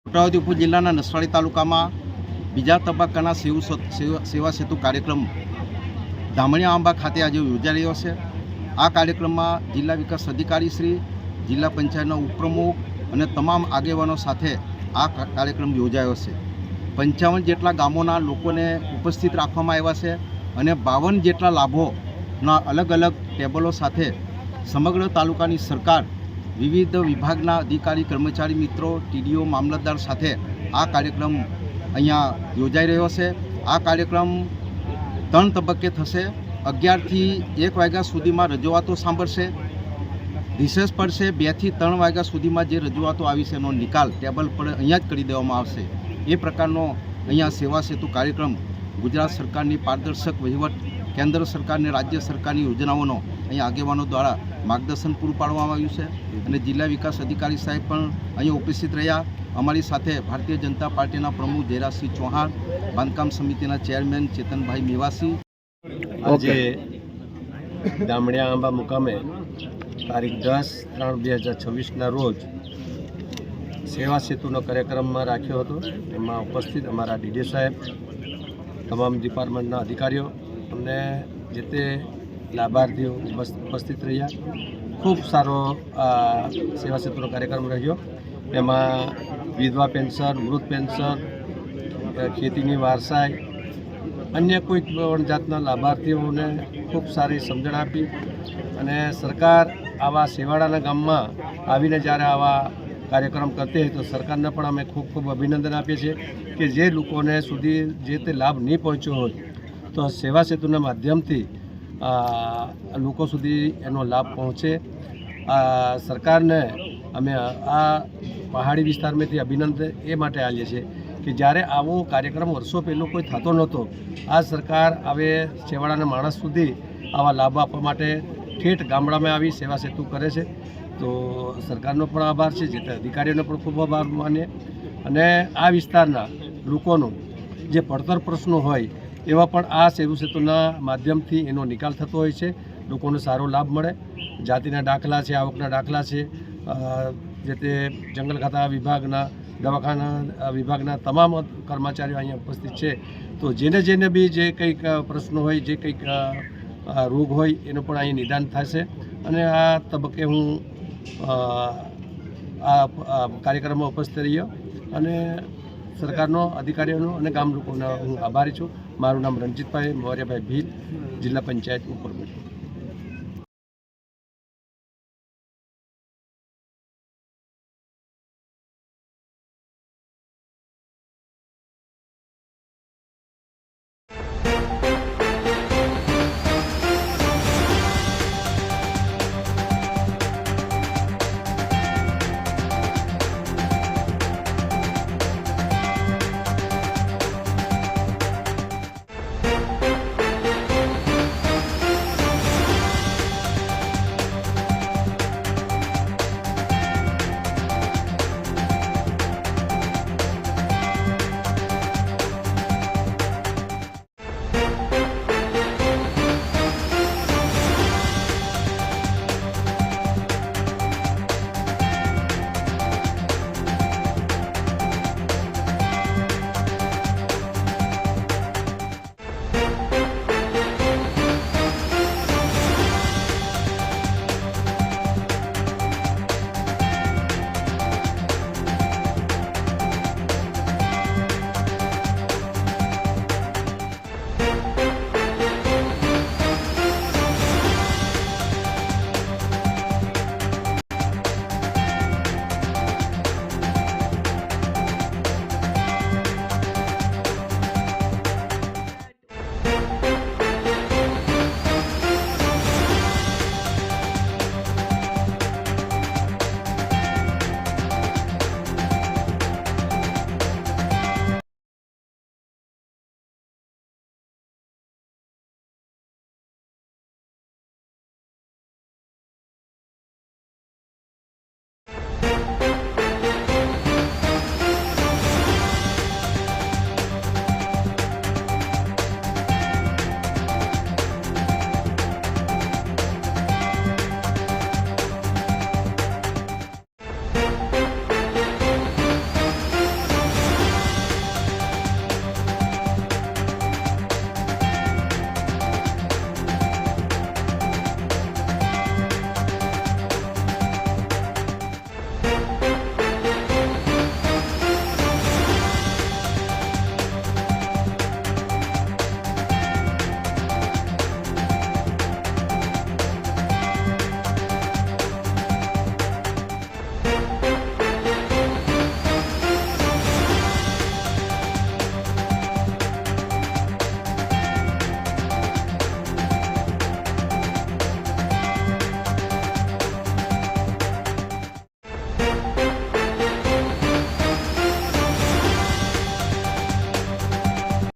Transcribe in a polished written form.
છોટાઉદેપુર જિલ્લાના નસવાડી તાલુકામાં બીજા તબક્કાના સેવા સેતુ કાર્યક્રમ ધામણિયા આંબા ખાતે આજે યોજાઈ રહ્યો છે। આ કાર્યક્રમમાં જિલ્લા વિકાસ અધિકારી શ્રી, જિલ્લા પંચાયતના ઉપપ્રમુખ અને તમામ આગેવાનો સાથે આ કાર્યક્રમ યોજાયો છે। 55 જેટલા ગામોના લોકોને ઉપસ્થિત રાખવામાં આવ્યા છે અને 52 જેટલા લાભોના અલગ અલગ ટેબલો સાથે સમગ્ર તાલુકાની સરકાર, વિવિધ વિભાગના અધિકારી, કર્મચારી મિત્રો, ટીડીઓ, મામલતદાર સાથે આ કાર્યક્રમ અહીંયા યોજાઈ રહ્યો છે। આ કાર્યક્રમ 3 તબક્કે થશે। 11 થી 1 વાગ્યા સુધીમાં રજૂઆતો સાંભળશે, રિસેસ પડશે। 2 થી 3 વાગ્યા સુધીમાં જે રજૂઆતો આવી છે એનો નિકાલ ટેબલ પર અહીંયા જ કરી દેવામાં આવશે। એ પ્રકારનો અહીંયા સેવા સેતુ કાર્યક્રમ ગુજરાત સરકારની પારદર્શક વહીવટ, કેન્દ્ર સરકારની, રાજ્ય સરકારની યોજનાઓનો અહીંયા આગેવાનો દ્વારા માર્ગદર્શન પૂરું પાડવામાં આવ્યું છે અને જિલ્લા વિકાસ અધિકારી સાહેબ પણ અહીંયા ઉપસ્થિત રહ્યા। અમારી સાથે ભારતીય જનતા પાર્ટીના પ્રમુખ જયરાજસિંહ ચૌહાણ, બાંધકામ સમિતિના ચેરમેન ચેતનભાઈ મેવાસી। આજે ધામણિયા આંબા મુકામે તારીખ 10/3/2026ના રોજ સેવા સેતુનો કાર્યક્રમમાં રાખ્યો હતો। એમાં ઉપસ્થિત અમારા ડીડી સાહેબ, તમામ ડિપાર્ટમેન્ટના અધિકારીઓ અને જે તે લાભાર્થીઓ ઉપસ્થિત રહ્યા। ખૂબ સારો સેવા સેતુનો કાર્યક્રમ રહ્યો। એમાં વિધવા પેન્શન, વૃદ્ધ પેન્શન, ખેતીની વારસાઈ, અન્ય કોઈ પણ જાતના લાભાર્થીઓને ખૂબ સારી સમજણ આપી અને સરકાર આવા છેવાડાના ગામમાં આવીને જ્યારે આવા કાર્યક્રમ કરતી હોય તો સરકારને પણ અમે ખૂબ ખૂબ અભિનંદન આપીએ છીએ કે જે લોકોને સુધી જે તે લાભ નહીં પહોંચ્યો હોય તો સેવા સેતુના માધ્યમથી લોકો સુધી એનો લાભ પહોંચે। સરકારને અમે આ પહાડી વિસ્તારમાંથી અભિનંદન એ માટે આપીએ છીએ કે જ્યારે આવો કાર્યક્રમ વર્ષો પહેલાં કોઈ થતો નહોતો, આ સરકાર હવે છેવાડાના માણસ સુધી આવા લાભ આપવા માટે ઠેઠ ગામડામાં આવી સેવા સેતુ કરે છે। તો સરકારનો પણ આભાર છે, જે તે અધિકારીઓનો પણ ખૂબ આભાર માનીએ અને આ વિસ્તારના લોકોનો જે પડતર પ્રશ્નો હોય એવા પણ આ સેતુ સેતુના માધ્યમથી એનો નિકાલ થતો હોય છે, લોકોને સારો લાભ મળે। જાતિના દાખલા છે, આવકના દાખલા છે, જે તે જંગલ ખાતા વિભાગના, દવાખાના વિભાગના તમામ કર્મચારીઓ અહીંયા ઉપસ્થિત છે। તો જેને બી જે કંઈક પ્રશ્નો હોય, જે કંઈક રોગ હોય એનું પણ અહીં નિદાન થશે અને આ તબક્કે હું આ કાર્યક્રમમાં ઉપસ્થિત રહ્યો અને સરકારનો, અધિકારીઓનો અને ગામ લોકોનો હું આભારી છું। મારું નામ રણજીતભાઈ મૌર્યભાઈ ભીલ, જિલ્લા પંચાયત ઉપપ્રમુખ।